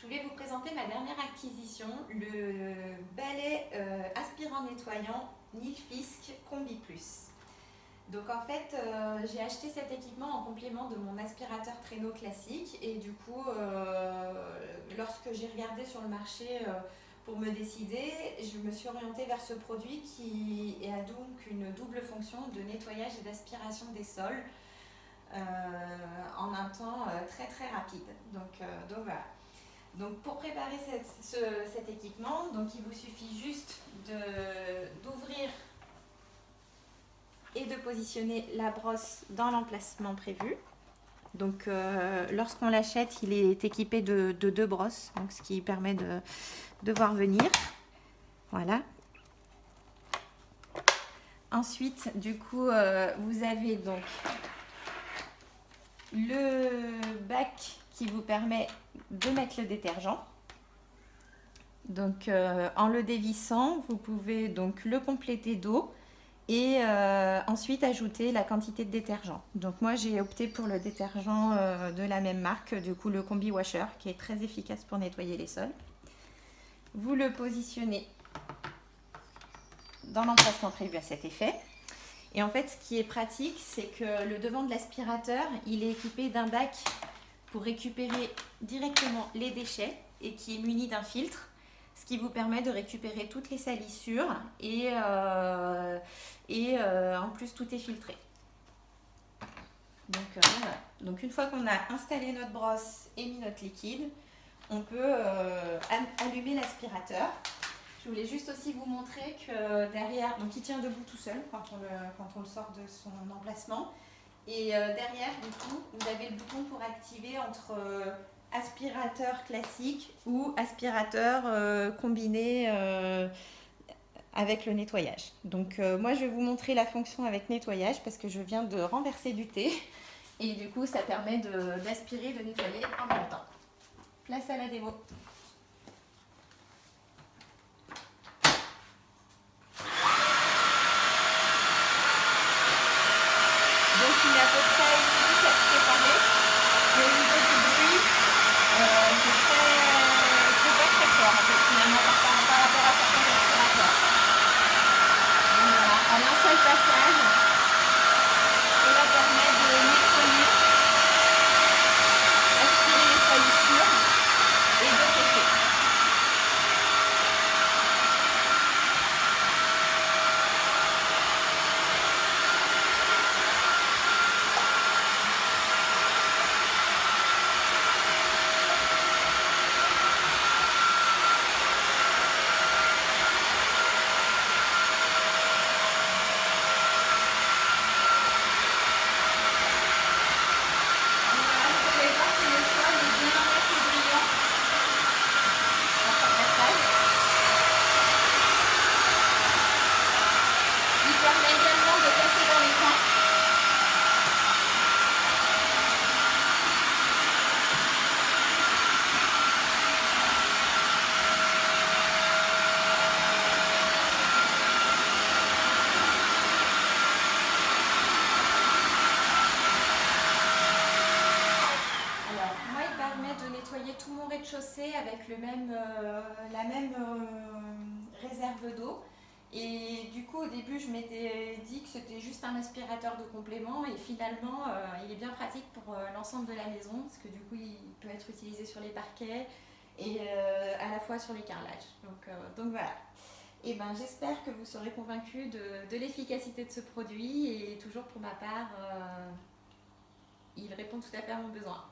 Je voulais vous présenter ma dernière acquisition, le balai aspirant nettoyant Nilfisk Combi Plus. Donc en fait, j'ai acheté cet équipement en complément de mon aspirateur traîneau classique et du coup, lorsque j'ai regardé sur le marché pour me décider, je me suis orientée vers ce produit qui a donc une double fonction de nettoyage et d'aspiration des sols en un temps très très rapide. Donc voilà. Donc pour préparer cet équipement, donc il vous suffit juste d'ouvrir et de positionner la brosse dans l'emplacement prévu. Donc lorsqu'on l'achète, il est équipé de 2 brosses, donc ce qui permet de voir venir. Voilà. Ensuite, du coup, vous avez donc le bac qui vous permet de mettre le détergent. Donc en le dévissant, vous pouvez donc le compléter d'eau et ensuite ajouter la quantité de détergent. Donc moi j'ai opté pour le détergent de la même marque, du coup le Combi Washer, qui est très efficace pour nettoyer les sols. Vous le positionnez dans l'emplacement prévu à cet effet. Et en fait, ce qui est pratique, c'est que le devant de l'aspirateur, il est équipé d'un bac pour récupérer directement les déchets et qui est muni d'un filtre, ce qui vous permet de récupérer toutes les salissures et en plus tout est filtré. Donc voilà. Donc une fois qu'on a installé notre brosse et mis notre liquide, on peut allumer l'aspirateur. Je voulais juste aussi vous montrer que derrière, donc il tient debout tout seul quand on le sort de son emplacement. Et derrière, du coup, vous avez le bouton pour activer entre aspirateur classique ou aspirateur combiné avec le nettoyage. Donc moi, je vais vous montrer la fonction avec nettoyage parce que je viens de renverser du thé. Et du coup, ça permet d'aspirer, de nettoyer en même temps. Place à la démo. Donc il est à peu près 1 minute à se préparer. Mais au niveau du bruit, c'est pas très fort en fait, finalement par rapport à certains aspirateurs. Donc voilà, en un seul passage, cela permet de nettoyer, aspirer les salissures et de sécher. Nettoyer tout mon rez-de-chaussée avec la même réserve d'eau. Et du coup, au début, je m'étais dit que c'était juste un aspirateur de complément et finalement, il est bien pratique pour l'ensemble de la maison parce que du coup, il peut être utilisé sur les parquets et à la fois sur les carrelages. Donc voilà. Et ben, j'espère que vous serez convaincus de l'efficacité de ce produit et toujours pour ma part, il répond tout à fait à mon besoin.